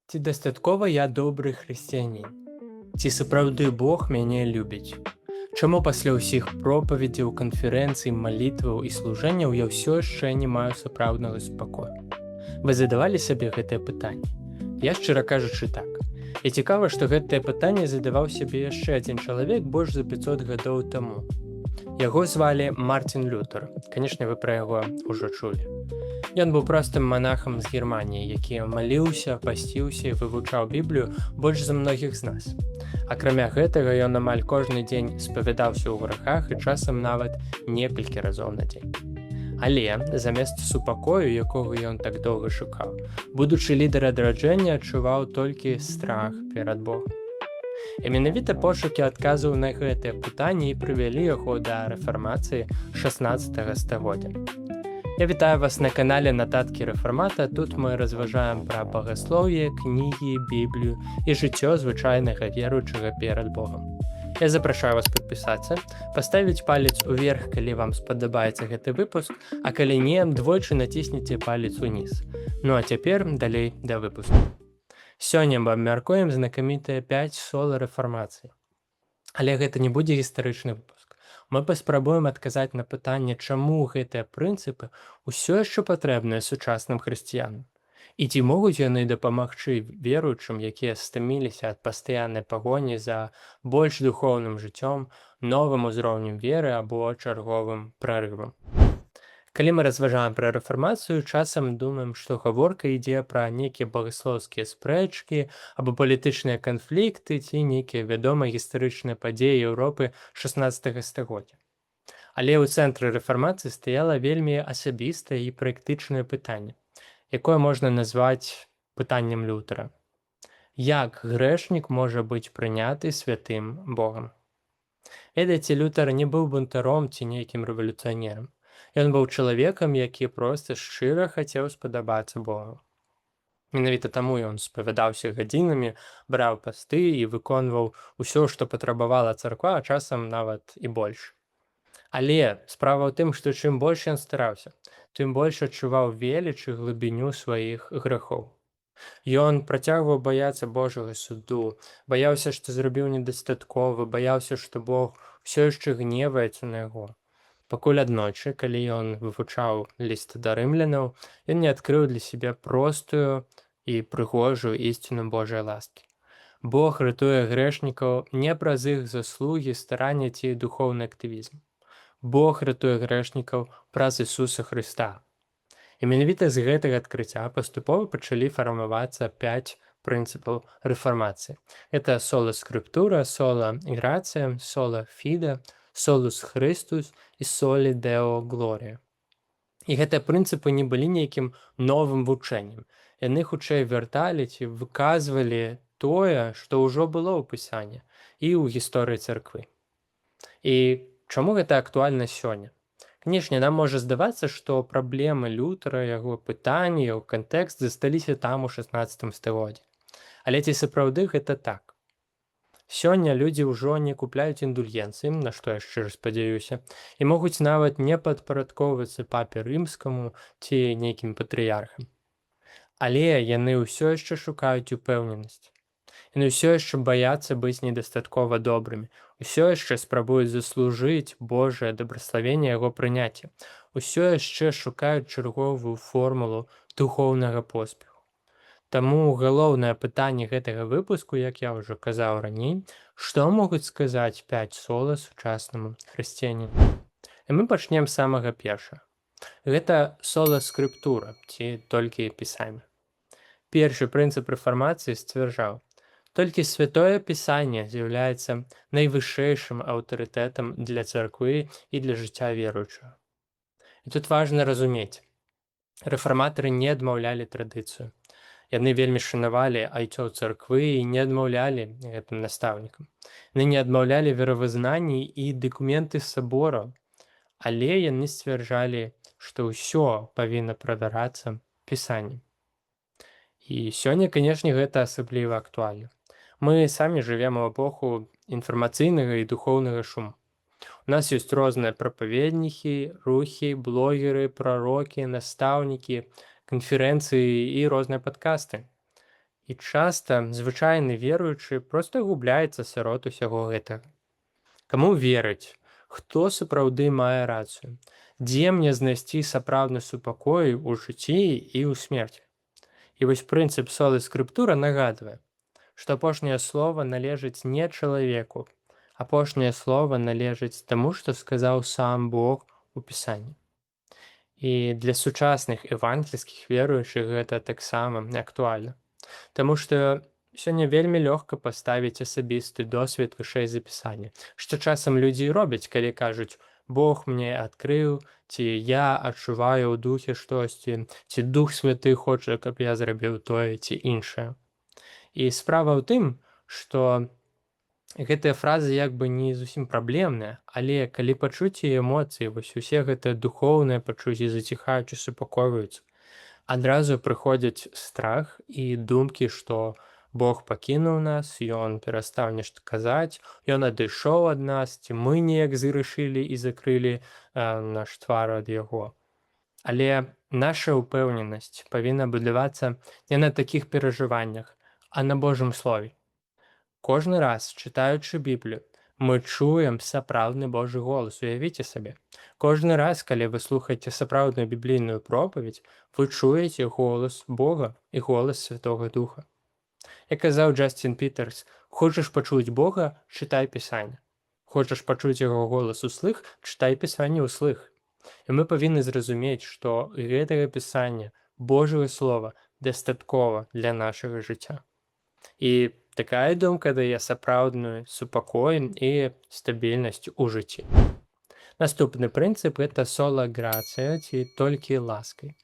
Ці дастаткова я добры хрысціянін? Ці сапраўды Бог мяне любіць? Чаму пасля ўсіх пропаведзяў, канферэнцый, малітваў і служэнняў я ўсё яшчэ не маю сапраўднага спакою? Вы задавалі сабе гэтае пытанне? Я, шчыра кажучы, так. І цікава, што гэтае пытанне задаваў сябе яшчэ адзін чалавек больш за 500 гадоў таму. Яго звалі Мартин Лютер. Канешне, вы пра яго ўжо чулі. Ён быў простым манахам з Германіі, які маліўся, пасціўся і вывучаў Біблію больш за многіх з нас. Акрамя гэтага, ён амаль кожны дзень спавядаўся ў грахах і часам нават некалькі разоў на дзень. Але замест супакою, якога ён так доўга шукаў, будучы лідар адраджэння адчуваў толькі страх перад Богом. І менавіта пошукі адказаў на гэтае пытанне і прывялі яго да рэфармацыі 16 стагоддзя. Я вітаю вас на канале Нататкі рэфармата. Тут мы разважаем пра багаслоўе, кнігі, Біблію і жыццё звычайнага веруючага перад Богом. Я запрашаю вас падпісацца, паставіць палец уверх, калі вам спадабаецца гэты выпуск, а калі не, двойчы націсніце палец уніз. Ну а цяпер далей да выпуску. Сёння мы абмяркуем знакамітыя 5 сола рэфармацыі. Але гэта не будзе гістарычны выпуск. Мы паспрабуем адказаць на пытанне, чаму гэтыя прынцыпы ўсё яшчэ патрэбныя сучасным хрысціянам. І ці могуць яны дапамагчы веруючым, якія стаміліся ад пастаяннай пагоні за больш духоўным жыццём, новым узроўнем веры або чарговым прарывам. Калі мы разважаем пра рэфармацыю, часам думаем, што гаворка ідзе пра нейкія багаслоўскія спрэчкі або палітычныя канфлікты ці нейкія вядомыя гістарычныя падзеі Еўропы 16 стагоддзя. Але ў цэнтры рэфармацыі стаяла вельмі асабістае і практычнае пытанне, якое можна назваць пытаннем Лютера. Як грэшнік можа быць прыняты святым Богам? Ведаеце, Лютер не быў бунтаром ці нейкім рэвалюцыянерам. Ён быў чалавекам, які проста шчыра хацеў спадабацца Богу. Менавіта таму ён спавядаўся гадзінамі, браў пасты і выконваў усё, што патрабавала царква, а часам нават і больш. Але справа ў тым, што чым больш ён стараўся, тым больш адчуваў веліч і глыбіню сваіх грахоў. Ён працягваў баяцца Божага суду, баяўся, што зрабіў недастаткова, баяўся, што Бог усё яшчэ гневаецца на яго. Пакуль аднойчы, калі ён вывучаў ліст да рымлянаў, ён не адкрыў для сябе простую і прыгожую ісціну Божай ласкі. Бог ратуе грэшнікаў не праз іх заслугі, старанне ці духоўны актывізм. Бог ратуе грэшнікаў праз Ісуса Хрыста. І менавіта з гэтага адкрыцця паступова пачалі фармавацца 5 прынцыпаў рэфармацыі. Гэта сола скрыптура, сола грацыя, сола фіде, солус Христус і солі Део Глорія. І гэтыя прынцыпы не былі нейкім новым вучэннем. Яны хутчэй вярталі ці выказвалі тое, што ўжо было ў Пісанні і ў гісторыі царквы. І чаму гэта актуальна сёння? Канешне, нам можа здавацца, што праблемы Лютера, яго пытанні, яго кантэкст засталіся там у 16 стагоддзі. Але ці сапраўды гэта так? Сёння людзі ўжо не купляюць індульгенцыі, на што я шчыра спадзяюся, і могуць нават не падпарадкоўвацца папе рымскаму ці нейкім патрыярхам. Але яны ўсё яшчэ шукаюць упэўненасць. Яны ўсё яшчэ баяцца быць недастаткова добрымі, усё яшчэ спрабуюць заслужыць Божае дабраславенне яго прыняцця, усё яшчэ шукаюць чарговую формулу духоўнага поспеху. Таму галоўнае пытанне гэтага выпуску, як я ўжо казаў раней, што могуць сказаць 5 сола сучаснаму хрысціяніну. І мы пачнем з самага першага. Гэта сола скрыптура, ці толькі пісанне. Першы прынцып рэфармацыі сцвярджаў: толькі святое пісанне з'яўляецца найвышэйшым аўтарытэтам для царквы і для жыцця веруючага. І тут важна разумець, рэфарматары не адмаўлялі традыцыю. Яны вельмі шанавалі айцоў царквы і не адмаўлялі гэтым настаўнікам. Яны не адмаўлялі веравызнанні і дакументы сабораў, але яны сцвярджалі, што ўсё павінна правярацца пісаннем. І сёння, канешне, гэта асабліва актуальна. Мы самі жывем у эпоху інфармацыйнага і духоўнага шуму. У нас ёсць розныя прапаведнікі, рухі, блогеры, прарокі, настаўнікі, канферэнцыі і розныя падкасты. І часта звычайны веруючы проста губляецца сярод усяго гэтага. Каму верыць? Хто сапраўды мае рацыю? Дзе мне знайсці сапраўдны супакой у жыцці і ў смерці? І вось прынцып сола скрыптура нагадвае, што апошняе слова належыць не чалавеку, апошняе слова належыць таму, што сказаў сам Бог у Пісанні. І для сучасных евангельскіх веруючых гэта таксама актуальна. Таму што сёння вельмі лёгка паставіць асабісты досвед вышэй за Пісанне, што часам людзі і робяць, калі кажуць: Бог мне адкрыў, ці я адчуваю ў духе штосьці, ці Дух Святы хоча, каб я зрабіў тое ці іншае. І справа ў тым, што гэтыя фразы як бы не зусім праблемныя, але калі пачуцці і эмоцыі, вось усе гэтыя духоўныя пачуцці заціхаюць і супакойваюцца, адразу прыходзіць страх і думкі, што Бог пакінуў нас, Ён перастаў нешта казаць, Ён адышоў ад нас, ці мы неяк згрэшылі і закрылі наш твар ад Яго. Але наша ўпэўненасць павінна будавацца не на такіх перажываннях, а на Божым слове. Кожны раз, чытаючы Біблію, мы чуем сапраўдны Божы голас, уявіце сабе. Кожны раз, калі вы слухаеце сапраўдную біблійную пропаведь, вы чуеце голас Бога і голас Святога Духа. Як казаў Джастін Пітерс, хочаш пачуць Бога, чытай Пісанне. Хочаш пачуць яго голас услых, чытай Пісанне услых. І мы павінны зразумець, што гэтага Пісання, Божага Слова, дастаткова для нашага жыцця. І такая думка дае сапраўдную супакой і стабільнасць у жыцці. Наступны прынцып – гэта сола грацыя, ці толькі ласкай.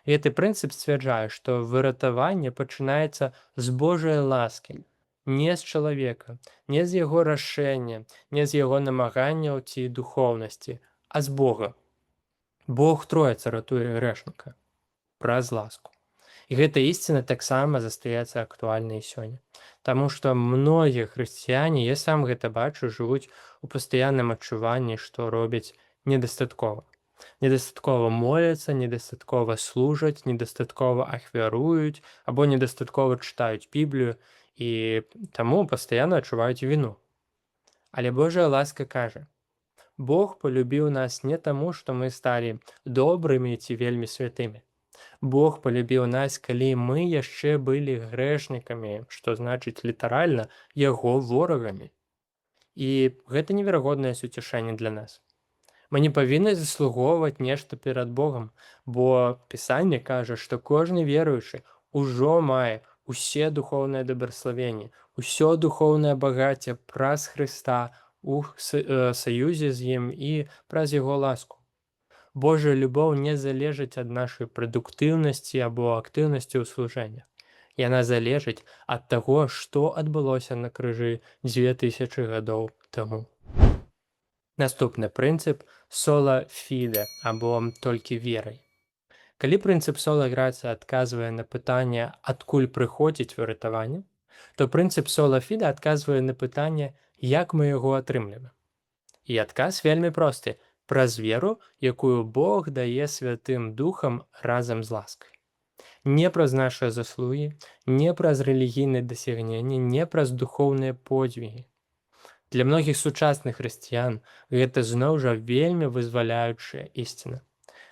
Гэты прынцып сцвярджае, што выратаванне пачынаецца з Божай ласкі, не з чалавека, не з яго рашэння, не з яго намаганняў ці духоўнасці, а з Бога. Бог Троіца ратуе грэшніка праз ласку. І гэта ісціна таксама застаецца актуальнай сёння. Таму што многія хрысціяне, я сам гэта бачу, жывуць у пастаянным адчуванні, што робяць недастаткова. Недастаткова моляцца, недастаткова служаць, недастаткова ахвяруюць, або недастаткова чытаюць Біблію, і таму пастаянна адчуваюць віну. Але Божая ласка кажа: Бог полюбіў нас не таму, што мы сталі добрымі ці вельмі святымі. Бог полюбіў нас, калі мы яшчэ былі грэшнікамі, што значыць літаральна яго ворагамі. І гэта неверагоднае суцешэнне для нас. Мы не павінны заслугоўваць нешта перад Богам, бо Пісанне кажа, што кожны веруючы ўжо мае усе духоўныя дабраславенні, усё духоўнае багацце праз Хрыста у саюзе з ім і праз яго ласку. Божая любоў не залежыць ад нашай прадуктыўнасці або актыўнасці ў служэннях. Яна залежыць ад таго, што адбылося на крыжы 2000 гадоў таму. Наступны прынцып – сола фіде, або толькі верай. Калі прынцып сола грацыя адказвае на пытанне, адкуль прыходзіць выратаванне, то прынцып сола фіде адказвае на пытанне, як мы яго атрымліваем. І адказ вельмі просты – праз веру, якую Бог дае Святым Духам разам з ласкай. Не праз нашыя заслугі, не праз рэлігійныя дасягненні, не праз духоўныя подзвігі. Для многіх сучасных хрысціян гэта зноў жа вельмі вызваляючая ісціна.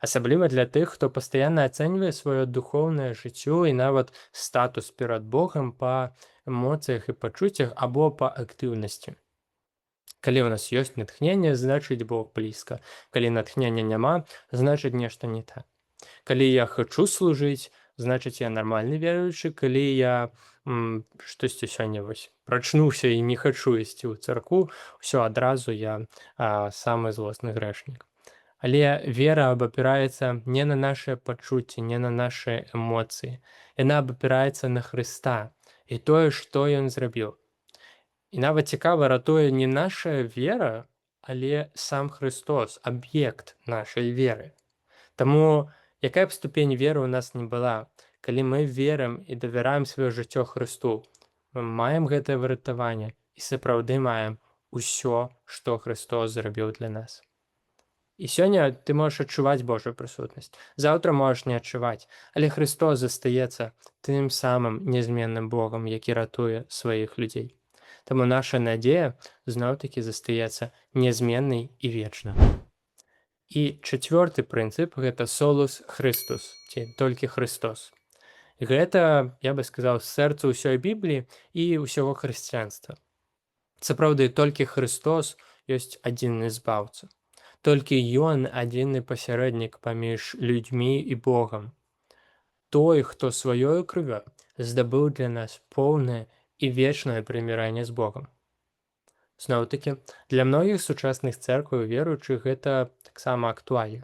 Асабліва для тых, хто пастаянна ацэньвае сваё духоўнае жыццё і нават статус перад Богам па эмоцыях і пачуццях або па актыўнасці. Калі ў нас ёсць натхненне, значыць Бог блізка. Калі натхнення няма, значыць нешта не так. Калі я хачу служыць, значыць я нармальны веруючы. Калі я штосьці сёння прачнуўся і не хачу ісці ў царкву, ўсё адразу я самы злосны грэшнік. Але вера абапіраецца не на нашыя пачуцці, не на нашыя эмоцыі. Яна абапіраецца на Хрыста і тое, што Ён зрабіў. І нават цікава, ратуе не наша вера, але сам Христос, аб'ект нашай веры. Таму, якая б ступень веры ў нас не была, калі мы верым і давяраем сваё жыццё Хрысту, мы маем гэтае выратаванне і сапраўды маем усё, што Христос зрабіў для нас. І сёння ты можаш адчуваць Божую прысутнасць. Заўтра можаш не адчуваць, але Христос застаецца тым самым нязменным Богам, які ратуе сваіх людзей. Таму наша надзея зноў-такі застаецца нязменнай і вечна. І чацвёрты прынцып гэта солус Христус, ці толькі Христос. Гэта, я бы сказаў, сэрца ўсёй Бібліі і ўсяго хрысціянства. Сапраўды, толькі Христос ёсць адзіны збаўца. Толькі Ён адзіны пасярэднік паміж людзьмі і Богам. Той, хто сваёю крывёй здабыў для нас поўнае і вечнае прыміранне з Богам. Зноў-такі, для многіх сучасных цэркваў і веруючых гэта таксама актуальна.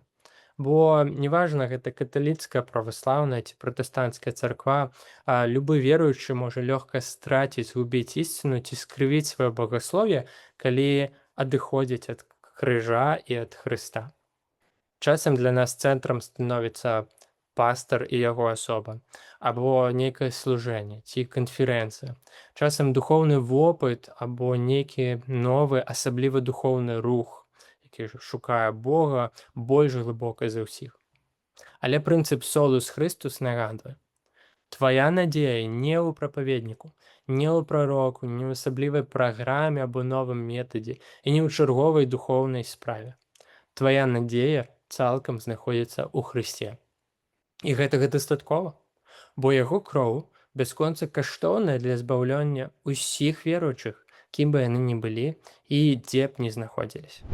Бо неважна, гэта каталіцкая, праваслаўная ці пратэстанцкая царква, а любы веруючы можа лёгка страціць, згубіць ісціну ці скрывіць сваё багаслов'е, калі адыходзіць ад крыжа і ад Хрыста. Часам для нас цэнтрам становіцца пастар і яго асоба, або нейкае служэнне ці канферэнцыя. Часам духоўны вопыт або нейкі новы, асабліва духоўны рух, які шукае Бога больш глыбока за ўсіх. Але прынцып солус Христус нагадвае: твая надзея не ў прапаведніку, не ў прароку, не ў асаблівай праграме або новым метадзе і не ў чарговай духоўнай справе. Твая надзея цалкам знаходзіцца ў Хрысце. І гэтага дастаткова, бо яго кроў бясконца каштоўная для збаўлення ўсіх веруючых, кім бы яны ні былі і дзе б ні знаходзіліся.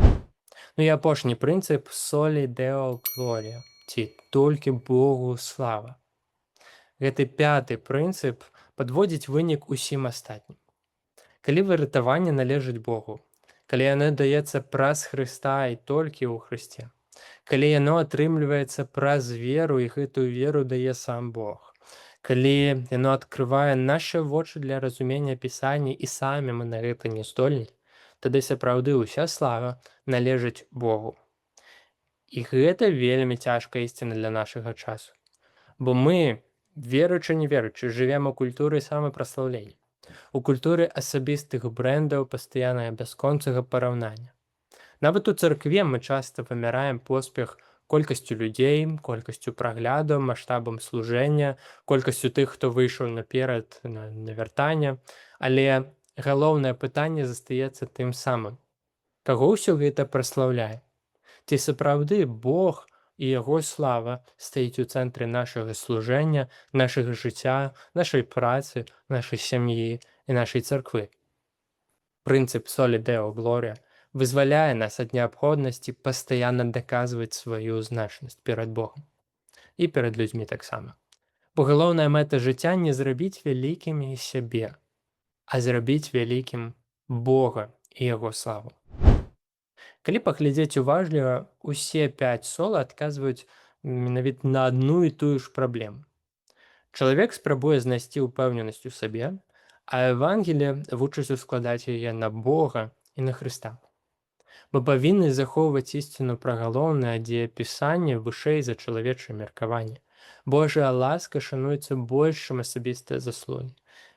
Ну і апошні прынцып солі Део Глорія, ці толькі Богу слава. Гэты пяты прынцып падводзіць вынік усім астатнім. Калі выратаванне належыць Богу, калі яно даецца праз Хрыста і толькі ў Хрысце, калі яно атрымліваецца праз веру і гэтую веру дае сам Бог, калі яно адкрывае нашы вочы для разумення Пісання і самі мы на гэта не здольны, тады сапраўды ўся слава належыць Богу. І гэта вельмі цяжкая ісціна для нашага часу. Бо мы, веруючы не веруючы, жывем у культуры самапраслаўлення, у культуры асабістых брэндаў, пастаяннага бясконцага параўнання. Нават у царкве мы часта вымяраем поспех колькасцю людзей, колькасцю праглядаў, маштабам служэння, колькасцю тых, хто выйшаў наперад на вяртанне, але галоўнае пытанне застаецца тым самым: каго ўсё гэта праслаўляе? Ці сапраўды Бог і яго слава стаіць у цэнтры нашага служэння, нашага жыцця, нашай працы, нашай сям'і і нашай царквы? Прынцып солі Део Глорія вызваляе нас ад неабходнасці пастаянна даказваць сваю значнасць перад Богом і перад людзьмі таксама. Бо галоўная мэта жыцця не зрабіць вялікімі сябе, а зрабіць вялікім Бога і яго славу. Калі паглядзець уважліва, усе 5 сола адказваюць менавіта на адну і тую ж праблему. Чалавек спрабуе знайсці ўпэўненасць у сабе, а Евангелие вучыць ускладаць яе на Бога і на Хрыста. Мы павінны захоўваць ісціну пра галоўнае дзеяпісанне вышэй за чалавечае меркаванне. Божая ласка шануецца больш, чым асабістыя заслугі.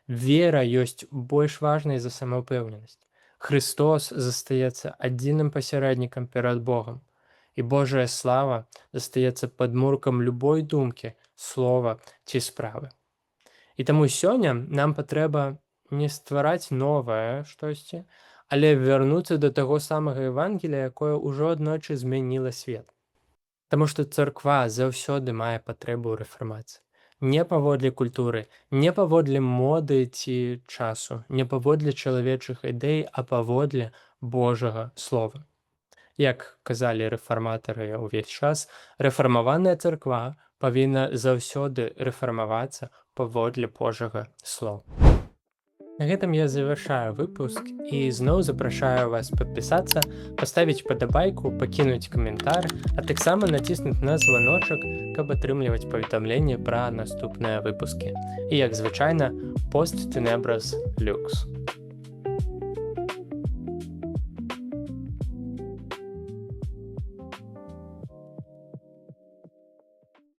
Вера ёсць больш важнай за самаўпэўненасць. Христос застаецца адзіным пасярэднікам перад Богам, і Божая слава застаецца падмуркам любой думкі, слова ці справы. І таму сёння нам патрэба не ствараць новае штосьці, але вярнуцца да таго самага Евангелія, якое ўжо аднойчы змяніла свет. Таму што царква заўсёды мае патрэбу ў рэфармацыі. Не паводле культуры, не паводле моды ці часу, не паводле чалавечых ідэй, а паводле Божага слова. Як казалі рэфарматары ўвесь час, рэфармаваная царква павінна заўсёды рэфармавацца паводле Божага слова. На гэтым я завяршаю выпуск і зноў запрашаю вас падпісацца, паставіць падабайку, пакінуць каментар, а таксама націснуць на званочак, каб атрымліваць паведамленні пра наступныя выпускі. І як звычайна, пост Tenebras Lux.